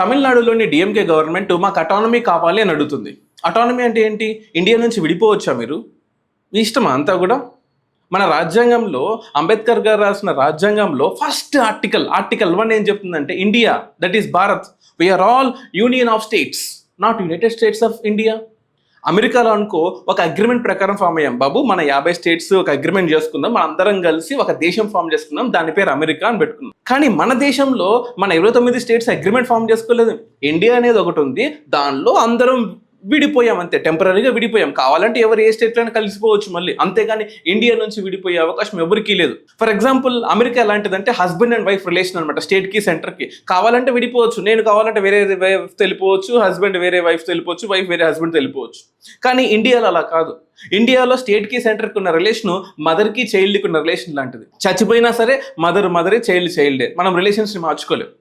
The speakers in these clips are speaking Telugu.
తమిళనాడులోని డిఎంకే గవర్నమెంట్ మాకు అటానమీ కావాలి అని అడుగుతుంది. అటానమీ అంటే ఏంటి? ఇండియా నుంచి విడిపోవచ్చా మీరు? మీ ఇష్టమా అంతా కూడా? మన రాజ్యాంగంలో అంబేద్కర్ గారు రాసిన రాజ్యాంగంలో ఫస్ట్ ఆర్టికల్ 1 ఏం చెప్తుందంటే, India that is Bharat, we are all union of states, not United States of India. అమెరికాలో అనుకో ఒక అగ్రిమెంట్ ప్రకారం ఫామ్ అయ్యాం బాబు, మన 50 స్టేట్స్ ఒక అగ్రిమెంట్ చేసుకుందాం, మన అందరం కలిసి ఒక దేశం ఫామ్ చేసుకుందాం, దాని పేరు అమెరికా అని పెట్టుకుందాం. కానీ మన దేశంలో మన 29 స్టేట్స్ అగ్రిమెంట్ ఫామ్ చేసుకోలేదు. ఇండియా అనేది ఒకటి ఉంది, దానిలో అందరం విడిపోయాం, అంతే, టెంపరీగా విడిపోయాం. కావాలంటే ఎవరు ఏ స్టేట్లోనే కలిసిపోవచ్చు మళ్ళీ, అంతేగాని ఇండియా నుంచి విడిపోయే అవకాశం ఎవరికీ లేదు. ఫర్ ఎగ్జాంపుల్ అమెరికా ఎలాంటిదంటే హస్బెండ్ అండ్ వైఫ్ రిలేషన్ అనమాట, స్టేట్కి సెంటర్కి. కావాలంటే విడిపోవచ్చు, నేను కావాలంటే వేరే వైఫ్ వెళ్ళిపోవచ్చు, హస్బెండ్ వేరే వైఫ్ వెళ్ళిపోవచ్చు, వైఫ్ వేరే హస్బెండ్ వెళ్ళిపోవచ్చు. కానీ ఇండియాలో అలా కాదు. ఇండియాలో స్టేట్కి సెంటర్కి ఉన్న రిలేషన్ మదర్కి చైల్డ్కి ఉన్న రిలేషన్ లాంటిది. చచ్చిపోయినా సరే మదరే, చైల్డే. మనం రిలేషన్స్ని మార్చుకోలేము.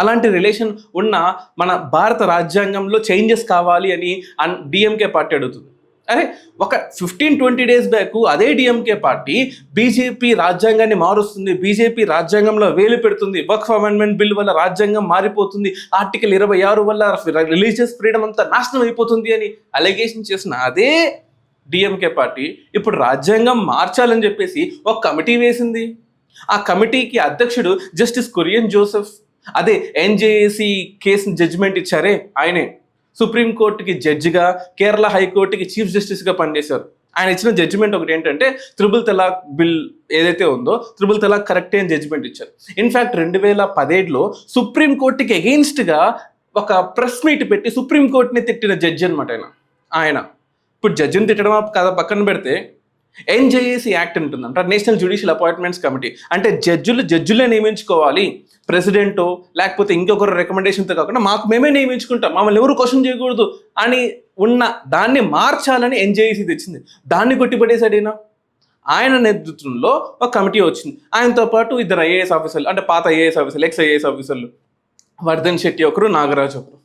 అలాంటి రిలేషన్ ఉన్న మన భారత రాజ్యాంగంలో చేంజెస్ కావాలి అని డిఎంకే పార్టీ అడుగుతుంది. అరే, ఒక 15-20 డేస్ బ్యాక్ అదే డిఎంకే పార్టీ బీజేపీ రాజ్యాంగాన్ని మారుస్తుంది, బీజేపీ రాజ్యాంగంలో వేలు పెడుతుంది, వక్ఫ్ అమెండ్మెంట్ బిల్ వల్ల రాజ్యాంగం మారిపోతుంది, ఆర్టికల్ 26 వల్ల రిలీజియస్ ఫ్రీడమ్ అంతా నాశనం అయిపోతుంది అని అలిగేషన్ చేసిన అదే డిఎంకే పార్టీ ఇప్పుడు రాజ్యాంగం మార్చాలని చెప్పేసి ఒక కమిటీ వేసింది. ఆ కమిటీకి అధ్యక్షుడు జస్టిస్ కురియన్ జోసెఫ్. అదే ఎన్జేఏసీ కేసు జడ్జిమెంట్ ఇచ్చారే ఆయనే. సుప్రీంకోర్టుకి జడ్జిగా, కేరళ హైకోర్టుకి చీఫ్ జస్టిస్గా పనిచేశారు. ఆయన ఇచ్చిన జడ్జిమెంట్ ఒకటి ఏంటంటే, త్రిబుల్ తలాక్ బిల్ ఏదైతే ఉందో త్రిబుల్ తలాక్ కరెక్టే అని జడ్జిమెంట్ ఇచ్చారు. ఇన్ఫ్యాక్ట్ 2017లో సుప్రీంకోర్టుకి అగెయిన్స్ట్గా ఒక ప్రెస్ మీట్ పెట్టి సుప్రీంకోర్టుని తిట్టిన జడ్జి అనమాట ఆయన. ఇప్పుడు జడ్జిని తిట్టడం కదా పక్కన పెడితే, ఎన్జేఏసీ యాక్ట్ ఉంటుంది అంటే నేషనల్ జ్యుడిషియల్ అపాయింట్మెంట్స్ కమిటీ. అంటే జడ్జులే నియమించుకోవాలి, ప్రెసిడెంటో లేకపోతే ఇంకొకరు రికమెండేషన్తో కాకుండా మాకు మేమే నియమించుకుంటాం, మమ్మల్ని ఎవరు క్వశ్చన్ చేయకూడదు అని ఉన్న దాన్ని మార్చాలని ఎన్జేఏసీ తెచ్చింది. దాన్ని కొట్టిపడేశాడు ఆయన నేతృత్వంలో ఒక కమిటీ వచ్చింది. ఆయనతో పాటు 2 ఐఏఎస్ ఆఫీసర్లు, అంటే పాత ఐఏఎస్ ఆఫీసర్లు, ఎక్స్ ఐఏఎస్ ఆఫీసర్లు, వర్ధన్ శెట్టి ఒకరు, నాగరాజ్ ఒకరు.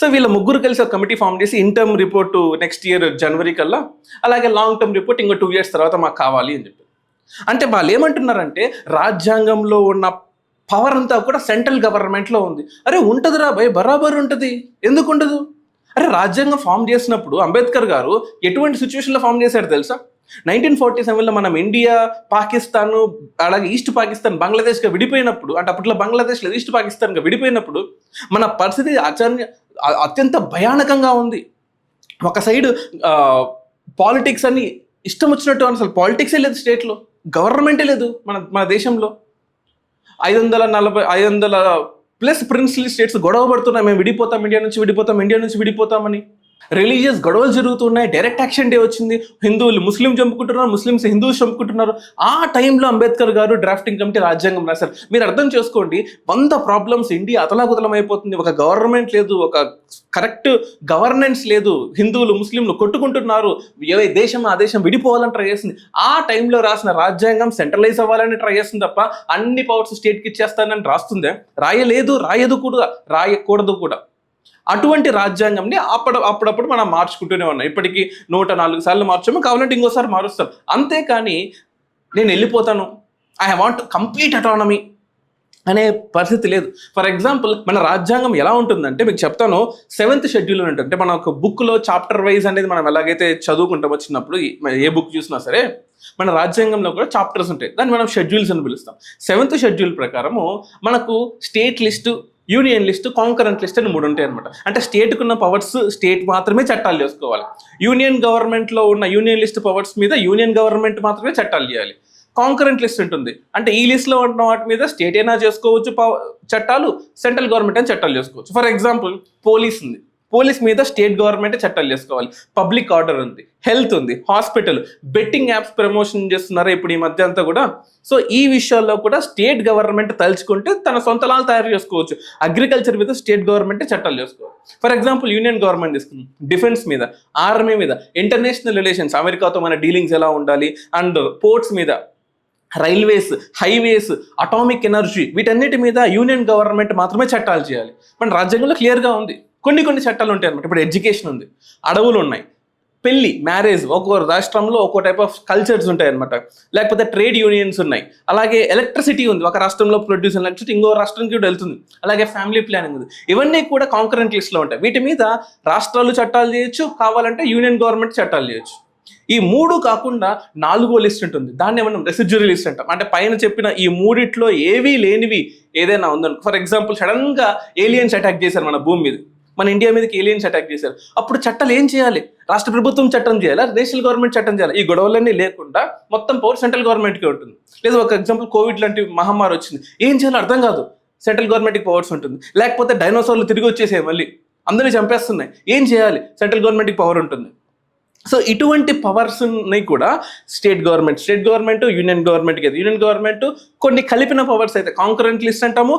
సో వీళ్ళ ముగ్గురు కలిసి ఒక కమిటీ ఫామ్ చేసి ఇంటర్మ్ రిపోర్టు నెక్స్ట్ ఇయర్ జనవరి కల్లా, అలాగే లాంగ్ టర్మ్ రిపోర్ట్ ఇంకో 2 years తర్వాత మాకు కావాలి అని చెప్పి. అంటే వాళ్ళు ఏమంటున్నారంటే, రాజ్యాంగంలో ఉన్న పవర్ అంతా కూడా సెంట్రల్ గవర్నమెంట్లో ఉంది. అరే ఉంటుందిరా భయ్, బరాబర్ ఉంటుంది, ఎందుకు ఉండదు? అరే రాజ్యాంగం ఫామ్ చేసినప్పుడు అంబేద్కర్ గారు ఎటువంటి సిచ్యువేషన్లో ఫామ్ చేశారు తెలుసా? 1947లో మనం ఇండియా, పాకిస్తాన్, అలాగే ఈస్ట్ పాకిస్తాన్, బంగ్లాదేశ్గా విడిపోయినప్పుడు, అంటే అప్పట్లో బంగ్లాదేశ్లో ఈస్ట్ పాకిస్తాన్గా విడిపోయినప్పుడు మన పరిస్థితి అత్యంత భయానకంగా ఉంది. ఒక సైడ్ పాలిటిక్స్ అని ఇష్టం వచ్చినట్టు, అసలు పాలిటిక్సే లేదు స్టేట్లో, గవర్నమెంటే లేదు మన దేశంలో. 500+ ప్రిన్స్లీ స్టేట్స్ గొడవ పడుతున్నాయి, మేము విడిపోతాం, ఇండియా నుంచి విడిపోతామని. రిలీజియస్ గొడవలు జరుగుతున్నాయి. డైరెక్ట్ యాక్షన్ డే వచ్చింది, హిందువులు ముస్లిం చంపుకుంటున్నారు, ముస్లిమ్స్ హిందూస్ చంపుకుంటున్నారు. ఆ టైంలో అంబేద్కర్ గారు డ్రాఫ్టింగ్ కమిటీ రాజ్యాంగం రాశారు. మీరు అర్థం చేసుకోండి, 100 ప్రాబ్లమ్స్, ఇండియా అతలాకుతలం అయిపోతుంది, ఒక గవర్నమెంట్ లేదు, ఒక కరెక్ట్ గవర్నెన్స్ లేదు, హిందువులు ముస్లింలు కొట్టుకుంటున్నారు, ఏ దేశం ఆ దేశం విడిపోవాలని ట్రై చేస్తుంది. ఆ టైంలో రాసిన రాజ్యాంగం సెంట్రలైజ్ అవ్వాలని ట్రై చేస్తుంది తప్ప అన్ని పవర్స్ స్టేట్కి ఇచ్చేస్తానని రాస్తుందే? రాయదు కూడా, రాయకూడదు కూడా. అటువంటి రాజ్యాంగంని అప్పుడప్పుడు మనం మార్చుకుంటూనే ఉన్నాం. ఇప్పటికీ 104 సార్లు మార్చాము, కావాలంటే ఇంకోసారి మారుస్తాం. అంతేకాని నేను వెళ్ళిపోతాను, ఐ వాంట్ కంప్లీట్ అటానమీ అనే పరిస్థితి లేదు. ఫర్ ఎగ్జాంపుల్ మన రాజ్యాంగం ఎలా ఉంటుందంటే మీకు చెప్తాను. 7th షెడ్యూల్ ఉంటుంది. అంటే మన ఒక బుక్లో చాప్టర్ వైజ్ అనేది మనం ఎలాగైతే చదువుకుంటాం వచ్చినప్పుడు, ఏ బుక్ చూసినా సరే మన రాజ్యాంగంలో కూడా చాప్టర్స్ ఉంటాయి, దాన్ని మనం షెడ్యూల్స్ అని పిలుస్తాం. 7th షెడ్యూల్ ప్రకారము మనకు state list, union list, concurrent list అని 3 ఉంటాయి అనమాట. అంటే స్టేట్కి ఉన్న పవర్స్ స్టేట్ మాత్రమే చట్టాలు చేసుకోవాలి. యూనియన్ గవర్నమెంట్లో ఉన్న యూనియన్ లిస్ట్ పవర్స్ మీద యూనియన్ గవర్నమెంట్ మాత్రమే చట్టాలు చేయాలి. కాంకరెంట్ లిస్ట్ ఉంటుంది, అంటే ఈ లిస్ట్లో ఉన్న వాటి మీద స్టేట్ అయినా చేసుకోవచ్చు చట్టాలు, సెంట్రల్ గవర్నమెంట్ అయినా చట్టాలు చేసుకోవచ్చు. ఫర్ ఎగ్జాంపుల్ పోలీస్ ఉంది, పోలీస్ మీద స్టేట్ గవర్నమెంటే చట్టాలు చేసుకోవాలి. పబ్లిక్ ఆర్డర్ ఉంది, హెల్త్ ఉంది, హాస్పిటల్, బెట్టింగ్ యాప్స్ ప్రమోషన్ చేస్తున్నారు ఇప్పుడు ఈ మధ్య అంతా కూడా. సో ఈ విషయాల్లో కూడా స్టేట్ గవర్నమెంట్ తలుచుకుంటే తన సొంత లాలు తయారు చేసుకోవచ్చు. అగ్రికల్చర్ మీద స్టేట్ గవర్నమెంటే చట్టాలు చేసుకోవాలి. ఫర్ ఎగ్జాంపుల్ యూనియన్ గవర్నమెంట్ తీసుకుంది, డిఫెన్స్ మీద, ఆర్మీ మీద, ఇంటర్నేషనల్ రిలేషన్స్, అమెరికాతో మన డీలింగ్స్ ఎలా ఉండాలి, అండ్ పోర్ట్స్ మీద, రైల్వేస్, హైవేస్, అటామిక్ ఎనర్జీ, వీటన్నిటి మీద యూనియన్ గవర్నమెంట్ మాత్రమే చట్టాలు చేయాలి. మన రాజ్యాంగంలో క్లియర్గా ఉంది. కొన్ని చట్టాలు ఉంటాయి అనమాట. ఇప్పుడు ఎడ్యుకేషన్ ఉంది, అడవులు ఉన్నాయి, పెళ్లి మ్యారేజ్ ఒక్కో రాష్ట్రంలో ఒక్కో టైప్ ఆఫ్ కల్చర్స్ ఉంటాయి అనమాట. లేకపోతే ట్రేడ్ యూనియన్స్ ఉన్నాయి. అలాగే ఎలక్ట్రిసిటీ ఉంది, ఒక రాష్ట్రంలో ప్రొడ్యూస్ ఎలక్ట్రిసిటీ ఇంకో రాష్ట్రానికి కూడా వెళ్తుంది. అలాగే ఫ్యామిలీ ప్లానింగ్ ఉంది. ఇవన్నీ కూడా కాంకరెంట్ లిస్ట్లో ఉంటాయి. వీటి మీద రాష్ట్రాలు చట్టాలు చేయొచ్చు, కావాలంటే యూనియన్ గవర్నమెంట్ చట్టాలు చేయొచ్చు. ఈ 3 కాకుండా 4వ లిస్ట్ ఉంటుంది, దాన్ని మనం రెసిడ్యూరీ లిస్ట్ అంటాం. అంటే పైన చెప్పిన ఈ 3 ఏవీ లేనివి ఏదైనా ఉందనుకో, ఫర్ ఎగ్జాంపుల్ సడన్ గా ఏలియన్స్ అటాక్ చేశారు మన భూమి మీద, మన ఇండియా మీదకి ఏలియన్స్ అటాక్ చేశారు. అప్పుడు చట్టాలు ఏం చేయాలి? రాష్ట్ర ప్రభుత్వం చట్టం చేయాలా, నేషనల్ గవర్నమెంట్ చట్టం చేయాలి? ఈ గొడవలన్నీ లేకుండా మొత్తం పవర్ సెంట్రల్ గవర్నమెంట్కి ఉంటుంది. లేదా ఒక ఎగ్జాంపుల్ కోవిడ్ లాంటి మహమ్మారి వచ్చింది, ఏం చేయాలో అర్థం కాదు, సెంట్రల్ గవర్నమెంట్కి పవర్స్ ఉంటుంది. లేకపోతే డైనోసార్లు తిరిగి వచ్చేసాయి, మళ్ళీ అందరినీ చంపేస్తున్నాయి, ఏం చేయాలి? సెంట్రల్ గవర్నమెంట్కి పవర్ ఉంటుంది. సో ఇటువంటి పవర్స్ని కూడా స్టేట్ గవర్నమెంట్ యూనియన్ గవర్నమెంట్ కొన్ని కలిపిన పవర్స్ అయితే కాంకరెంట్ లిస్ట్ అంటాము.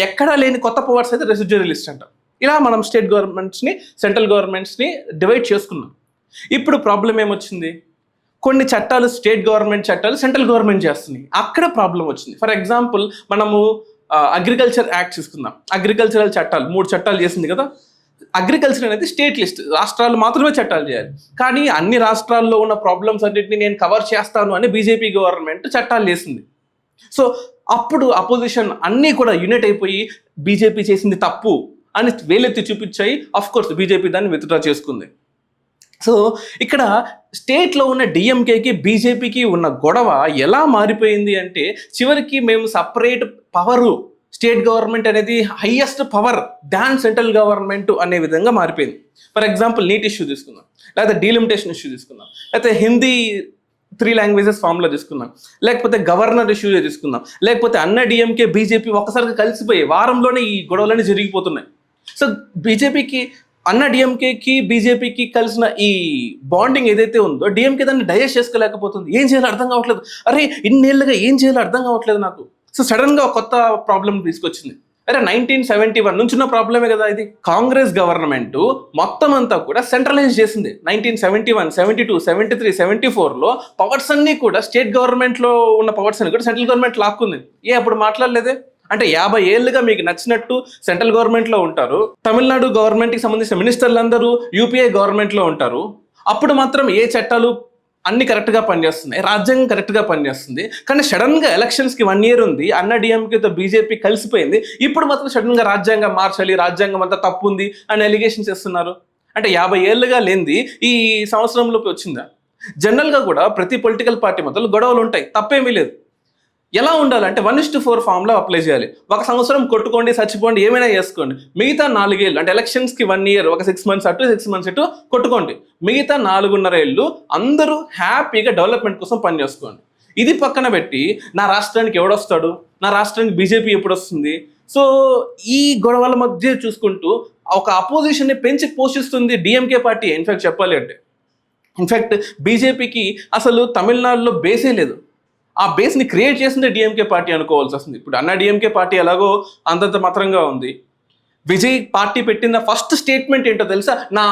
ఎక్కడా లేని కొత్త పవర్స్ అయితే రెసిడ్యూరీ లిస్ట్ అంటాం. ఇలా మనం స్టేట్ గవర్నమెంట్స్ని సెంట్రల్ గవర్నమెంట్స్ని డివైడ్ చేసుకున్నాం. ఇప్పుడు ప్రాబ్లం ఏమొచ్చింది? కొన్ని చట్టాలు స్టేట్ గవర్నమెంట్ చట్టాలు సెంట్రల్ గవర్నమెంట్ చేస్తున్నాయి, అక్కడ ప్రాబ్లం వచ్చింది. ఫర్ ఎగ్జాంపుల్ మనము అగ్రికల్చర్ యాక్ట్ తీసుకుందాం. అగ్రికల్చరల్ చట్టాలు 3 చట్టాలు చేసింది కదా. అగ్రికల్చర్ అనేది స్టేట్ లిస్ట్, రాష్ట్రాలు మాత్రమే చట్టాలు చేయాలి. కానీ అన్ని రాష్ట్రాల్లో ఉన్న ప్రాబ్లమ్స్ అన్నింటినీ నేను కవర్ చేస్తాను అని బీజేపీ గవర్నమెంట్ చట్టాలు చేసింది. సో అప్పుడు అపోజిషన్ అన్నీ కూడా యూనిట్ అయిపోయి బీజేపీ చేసింది తప్పు అని వేలెత్తి చూపించాయి. అఫ్ కోర్స్ బీజేపీ దాన్ని విత్డ్రా చేసుకుంది. సో ఇక్కడ స్టేట్లో ఉన్న డిఎంకేకి బీజేపీకి ఉన్న గొడవ ఎలా మారిపోయింది అంటే, చివరికి మేము సపరేట్ పవరు, స్టేట్ గవర్నమెంట్ అనేది హైయెస్ట్ పవర్ దాన్ సెంట్రల్ గవర్నమెంట్ అనే విధంగా మారిపోయింది. ఫర్ ఎగ్జాంపుల్ నీట్ ఇష్యూ తీసుకుందాం, లేకపోతే డీలిమిటేషన్ ఇష్యూ తీసుకుందాం, లేకపోతే హిందీ 3 లాంగ్వేజెస్ ఫామ్లో తీసుకుందాం, లేకపోతే గవర్నర్ ఇష్యూ తీసుకుందాం, లేకపోతే అన్న డిఎంకే బీజేపీ ఒక్కసారిగా కలిసిపోయి వారంలోనే ఈ గొడవలన్నీ జరిగిపోతున్నాయి. సో బీజేపీకి అన్న డిఎంకేకి బీజేపీకి కలిసిన ఈ బాండింగ్ ఏదైతే ఉందో డిఎంకే దాన్ని డైజెస్ట్ చేసుకోలేకపోతుంది. ఏం చేయాలో అర్థం కావట్లేదు. అరే ఇన్నేళ్ళుగా ఏం చేయాలో అర్థం కావట్లేదు నాకు. సో సడన్గా ఒక కొత్త ప్రాబ్లం తీసుకొచ్చింది. అరే 1971 నుంచి ఉన్న ప్రాబ్లమే కదా ఇది. కాంగ్రెస్ గవర్నమెంట్ మొత్తం అంతా కూడా సెంట్రలైజ్ చేసింది. 1971, 72, 73, 74లో పవర్స్ అన్నీ కూడా స్టేట్ గవర్నమెంట్లో ఉన్న పవర్స్ అన్ని కూడా సెంట్రల్ గవర్నమెంట్ లాక్కుంది. అప్పుడు మాట్లాడలేదే? అంటే 50 ఏళ్ళుగా మీకు నచ్చినట్టు సెంట్రల్ గవర్నమెంట్లో ఉంటారు, తమిళనాడు గవర్నమెంట్కి సంబంధించిన మినిస్టర్లు అందరూ యూపీఏ గవర్నమెంట్లో ఉంటారు. అప్పుడు మాత్రం ఏ చట్టాలు అన్ని కరెక్ట్గా పనిచేస్తున్నాయి, రాజ్యాంగం కరెక్ట్గా పనిచేస్తుంది. కానీ సడన్గా ఎలక్షన్స్కి 1 year ఉంది, అన్న డిఎంకేతో బీజేపీ కలిసిపోయింది. ఇప్పుడు మాత్రం సడన్గా రాజ్యాంగం మార్చాలి, రాజ్యాంగం అంతా తప్పు ఉంది అని అలిగేషన్స్ చేస్తున్నారు. అంటే 50 ఏళ్ళుగా లేనిది ఈ సంవత్సరంలోకి వచ్చిందా? జనరల్గా కూడా ప్రతి పొలిటికల్ పార్టీ మధ్యలో గొడవలు ఉంటాయి, తప్పేమీ లేదు. ఎలా ఉండాలంటే 1:4 ఫామ్లో అప్లై చేయాలి. 1 సంవత్సరం కొట్టుకోండి, చచ్చిపోండి, ఏమైనా చేసుకోండి. మిగతా 4 ఏళ్ళు అంటే ఎలక్షన్స్కి 1 year, ఒక 6 months అటు 6 months ఇటు కొట్టుకోండి. మిగతా 4.5 ఏళ్ళు అందరూ హ్యాపీగా డెవలప్మెంట్ కోసం పనిచేసుకోండి. ఇది పక్కన పెట్టి నా రాష్ట్రానికి ఎవడొస్తాడు, నా రాష్ట్రానికి బీజేపీ ఎప్పుడు వస్తుంది, సో ఈ గొడవల మధ్య చూసుకుంటూ ఒక అపోజిషన్ని పెంచి పోషిస్తుంది డిఎంకే పార్టీ. ఇన్ఫ్యాక్ట్ చెప్పాలి అంటే బీజేపీకి అసలు తమిళనాడులో బేసే లేదు. ఆ బేస్ని క్రియేట్ చేసిందే డిఎంకే పార్టీ అనుకోవాల్సి వస్తుంది. ఇప్పుడు అన్న డిఎంకే పార్టీ ఎలాగో అంతంత మాత్రంగా ఉంది. విజయ్ పార్టీ పెట్టిన ఫస్ట్ స్టేట్మెంట్ ఏంటో తెలుసా? నా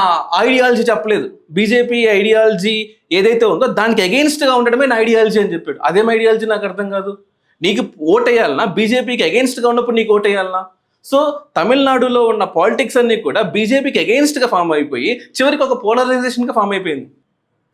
ఐడియాలజీ చెప్పలేదు, బీజేపీ ఐడియాలజీ ఏదైతే ఉందో దానికి అగెయిన్స్ట్గా ఉండడమే నా ఐడియాలజీ అని చెప్పాడు. అదేం ఐడియాలజీ నాకు అర్థం కాదు. నీకు ఓటేయాలన్నా, బీజేపీకి అగెయిన్స్ట్గా ఉన్నప్పుడు నీకు ఓటేయాలన్నా? సో తమిళనాడులో ఉన్న పాలిటిక్స్ అన్నీ కూడా బీజేపీకి అగెయిన్స్ట్గా ఫామ్ అయిపోయి చివరికి ఒక పోలరైజేషన్గా ఫామ్ అయిపోయింది.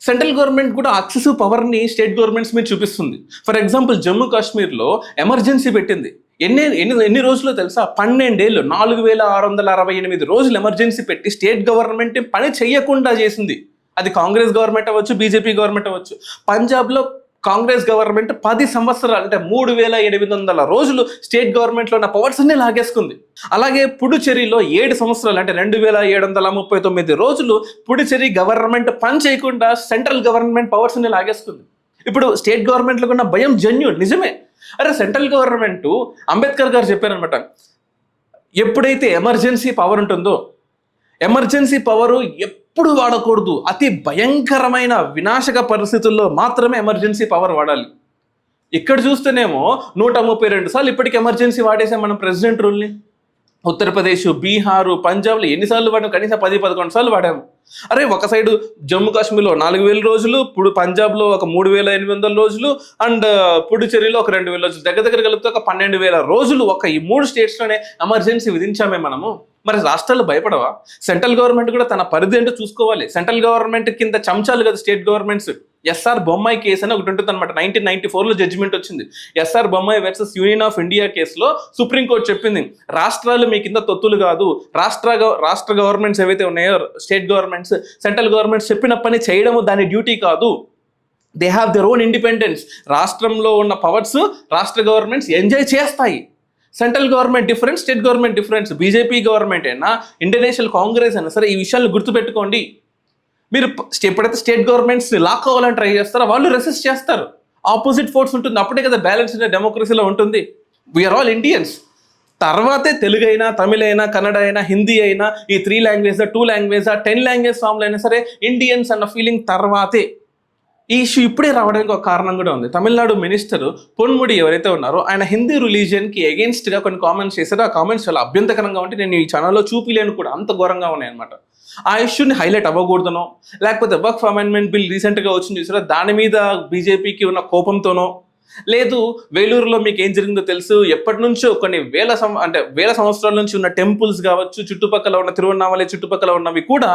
సెంట్రల్ గవర్నమెంట్ కూడా ఎక్సెసివ్ పవర్ని స్టేట్ గవర్నమెంట్స్ మీద చూపిస్తుంది. ఫర్ ఎగ్జాంపుల్ జమ్మూ కాశ్మీర్లో ఎమర్జెన్సీ పెట్టింది. ఎన్ని రోజులు తెలుసా? 12 ఏళ్ళు, 4668 రోజులు ఎమర్జెన్సీ పెట్టి స్టేట్ గవర్నమెంట్ పని చేయకుండా చేసింది. అది కాంగ్రెస్ గవర్నమెంట్ అవ్వచ్చు, బీజేపీ గవర్నమెంట్ అవ్వచ్చు. పంజాబ్లో కాంగ్రెస్ గవర్నమెంట్ 10 సంవత్సరాలు అంటే 3800 రోజులు స్టేట్ గవర్నమెంట్లో ఉన్న పవర్స్ అన్ని లాగేసుకుంది. అలాగే పుడుచేరిలో 7 సంవత్సరాలు అంటే 2739 రోజులు పుడుచేరి గవర్నమెంట్ పని చేయకుండా సెంట్రల్ గవర్నమెంట్ పవర్స్ అన్ని లాగేసుకుంది. ఇప్పుడు స్టేట్ గవర్నమెంట్లకు ఉన్న భయం జెన్యూన్, నిజమే. అరే సెంట్రల్ గవర్నమెంట్, అంబేద్కర్ గారు చెప్పారనమాట, ఎప్పుడైతే ఎమర్జెన్సీ పవర్ ఉంటుందో, ఎమర్జెన్సీ పవరు ఎప్పుడు వాడకూడదు, అతి భయంకరమైన వినాశక పరిస్థితుల్లో మాత్రమే ఎమర్జెన్సీ పవర్ వాడాలి. ఇక్కడ చూస్తేనేమో 132 సార్లు ఇప్పటికి ఎమర్జెన్సీ వాడేసాం మనం ప్రెసిడెంట్ రూల్ని. ఉత్తరప్రదేశ్, బీహారు, పంజాబ్లో ఎన్నిసార్లు వాడాము? కనీసం 10-11 సార్లు వాడాము. అరే ఒక సైడు జమ్మూ కాశ్మీర్లో 4000 రోజులు, ఇప్పుడు పంజాబ్లో ఒక 3800 రోజులు, అండ్ పుడుచేరిలో ఒక 2000 రోజులు, దగ్గర కలిపితే ఒక 12000 రోజులు ఒక ఈ 3 స్టేట్స్లోనే ఎమర్జెన్సీ విధించామే మనము. మరి రాష్ట్రాలు భయపడవా? సెంట్రల్ గవర్నమెంట్ కూడా తన పరిధి ఏంటో చూసుకోవాలి. సెంట్రల్ గవర్నమెంట్ కింద చంచాలు కదా state governments. SR Bommai case అని ఒకటి ఉంటుంది అనమాట. 1994లో జడ్జిమెంట్ వచ్చింది. SR Bommai versus union of India కేసులో సుప్రీంకోర్టు చెప్పింది, రాష్ట్రాలు మీ కింద తొత్తులు కాదు. రాష్ట్ర గవర్నమెంట్స్ ఏవైతే ఉన్నాయో, స్టేట్ గవర్నమెంట్స్, సెంట్రల్ గవర్నమెంట్స్ చెప్పిన పని చేయడము దాని డ్యూటీ కాదు. They have their own independence. రాష్ట్రంలో ఉన్న పవర్స్ రాష్ట్ర గవర్నమెంట్స్ ఎంజాయ్ చేస్తాయి. Central government difference, state government difference. BJP government అయినా, ఇండియన్ నేషనల్ కాంగ్రెస్ అయినా సరే ఈ విషయాలు గుర్తుపెట్టుకోండి. మీరు ఎప్పుడైతే స్టేట్ గవర్నమెంట్స్ని లాక్ అవ్వాలని ట్రై చేస్తారో వాళ్ళు రెసిస్ట్ చేస్తారు. ఆపోజిట్ ఫోర్స్ ఉంటుంది. అప్పుడే కదా బ్యాలెన్స్ డెమోక్రసీలో ఉంటుంది. We are all Indians. తర్వాతే తెలుగు అయినా, తమిళ అయినా, కన్నడ అయినా, హిందీ అయినా, ఈ 3 లాంగ్వేజ్ 2 లాంగ్వేజ్ 10 లాంగ్వేజ్ ఫామ్లు అయినా సరే ఇండియన్స్ అన్న ఫీలింగ్ తర్వాతే. ఈ ఇష్యూ ఇప్పుడే రావడానికి ఒక కారణం కూడా ఉంది. తమిళనాడు మినిస్టర్ పొన్ముడి ఎవరైతే ఉన్నారో ఆయన హిందీ రిలీజియన్కి అగేన్స్ట్గా కొన్ని కామెంట్స్ చేశారు. ఆ కామెంట్స్ చాలా అభ్యంతకరంగా ఉంటే నేను ఈ ఛానల్లో చూపిలేను కూడా, అంత ఘోరంగా ఉన్నాయి అనమాట. ఆ ఇష్యూని హైలైట్ అవ్వకూడదనో, లేకపోతే వక్ఫ్ అమెండ్మెంట్ బిల్ రీసెంట్గా వచ్చింది చూసారా, దాని మీద బీజేపీకి ఉన్న కోపంతోనో, లేదు వేలూరులో మీకు ఏం జరిగిందో తెలుసు, ఎప్పటి నుంచో కొన్ని వేల సంవత్సరాల నుంచి ఉన్న టెంపుల్స్ కావచ్చు, చుట్టుపక్కల ఉన్న తిరువన్నామలై చుట్టుపక్కల ఉన్నవి కూడా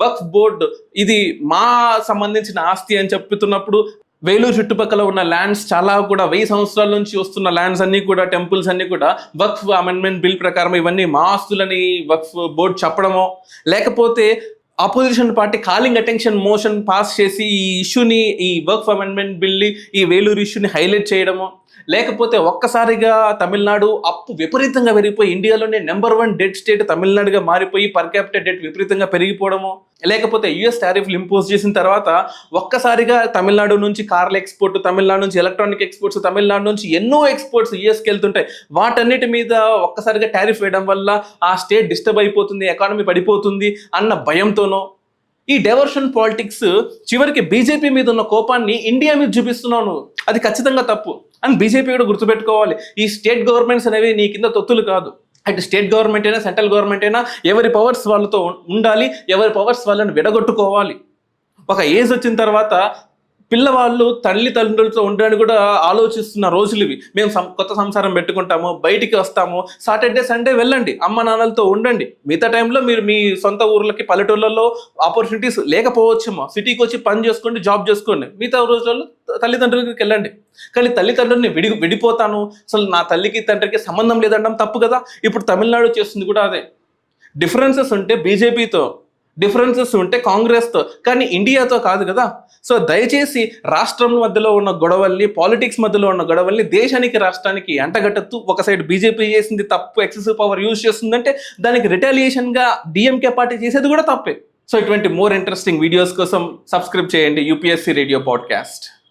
వక్ఫ్ బోర్డు ఇది మా సంబంధించిన ఆస్తి అని చెప్తున్నప్పుడు, వేలూరు చుట్టుపక్కల ఉన్న ల్యాండ్స్ చాలా కూడా 1000 సంవత్సరాల నుంచి వస్తున్న ల్యాండ్స్ అన్ని కూడా, టెంపుల్స్ అన్ని కూడా వక్ఫ్ అమెండ్మెంట్ బిల్ ప్రకారం ఇవన్నీ మా ఆస్తులని వక్ఫ్ బోర్డు చెప్పడమో, లేకపోతే opposition party calling attention motion pass చేసి ఈ ఇష్యూని, ఈ వక్ఫ్ అమెండ్మెంట్ బిల్ని, ఈ వేలూరు ఇష్యూని హైలైట్ చేయడము, లేకపోతే ఒక్కసారిగా తమిళనాడు అప్పు విపరీతంగా పెరిగిపోయి ఇండియాలోనే నెంబర్ 1 డెట్ స్టేట్ తమిళనాడుగా మారిపోయి పర్ క్యాపిటల్ డెట్ విపరీతంగా పెరిగిపోవడము, లేకపోతే యుఎస్ టారిఫ్లు ఇంపోజ్ చేసిన తర్వాత ఒక్కసారిగా తమిళనాడు నుంచి కార్ల ఎక్స్పోర్ట్, తమిళనాడు నుంచి ఎలక్ట్రానిక్ ఎక్స్పోర్ట్స్, తమిళనాడు నుంచి ఎన్నో ఎక్స్పోర్ట్స్ యుఎస్కి వెళ్తుంటాయి. వాటన్నిటి మీద ఒక్కసారిగా టారిఫ్ వేయడం వల్ల ఆ స్టేట్ డిస్టర్బ్ అయిపోతుంది, ఎకానమీ పడిపోతుంది అన్న భయంతోనో, ఈ డైవర్షన్ పాలిటిక్స్ చివరికి బీజేపీ మీద ఉన్న కోపాన్ని ఇండియా మీద చూపిస్తున్నాను. అది ఖచ్చితంగా తప్పు అని బీజేపీ కూడా గుర్తుపెట్టుకోవాలి. ఈ స్టేట్ గవర్నమెంట్స్ అనేవి నీ కింద తొత్తులు కాదు. అటు స్టేట్ గవర్నమెంట్ అయినా, సెంట్రల్ గవర్నమెంట్ అయినా ఎవరి పవర్స్ వాళ్ళతో ఉండాలి, ఎవరి పవర్స్ వాళ్ళని విడగొట్టుకోవాలి. ఒక ఏజ్ వచ్చిన తర్వాత పిల్లవాళ్ళు తల్లిదండ్రులతో ఉండడానికి కూడా ఆలోచిస్తున్న రోజులు ఇవి. మేము కొత్త సంసారం పెట్టుకుంటాము, బయటికి వస్తాము, సాటర్డే సండే వెళ్ళండి, అమ్మ నాన్నలతో ఉండండి. మిగతా టైంలో మీరు మీ సొంత ఊర్లకి, పల్లెటూళ్ళలో ఆపర్చునిటీస్ లేకపోవచ్చేమో, సిటీకి వచ్చి పని చేసుకోండి, జాబ్ చేసుకోండి. మిగతా రోజుల్లో తల్లిదండ్రులకి వెళ్ళండి. కానీ తల్లిదండ్రులని విడిపోతాను, అసలు నా తల్లికి తండ్రికి సంబంధం లేదంటాం తప్పు కదా. ఇప్పుడు తమిళనాడు చేస్తుంది కూడా అదే. డిఫరెన్సెస్ ఉంటే బీజేపీతో, డిఫరెన్సెస్ ఉంటే కాంగ్రెస్తో, కానీ ఇండియాతో కాదు కదా. సో దయచేసి రాష్ట్రం మధ్యలో ఉన్న గొడవల్ని, పాలిటిక్స్ మధ్యలో ఉన్న గొడవల్ని దేశానికి, రాష్ట్రానికి అంటగట్టద్దు. ఒక సైడ్ బీజేపీ చేసింది తప్పు, ఎక్సెసివ్ పవర్ యూజ్ చేస్తుందంటే దానికి రిటాలియేషన్గా డిఎంకే పార్టీ చేసేది కూడా తప్పే. సో ఇటువంటి మోర్ ఇంట్రెస్టింగ్ వీడియోస్ కోసం సబ్స్క్రైబ్ చేయండి యూపీఎస్సీ రేడియో పాడ్కాస్ట్.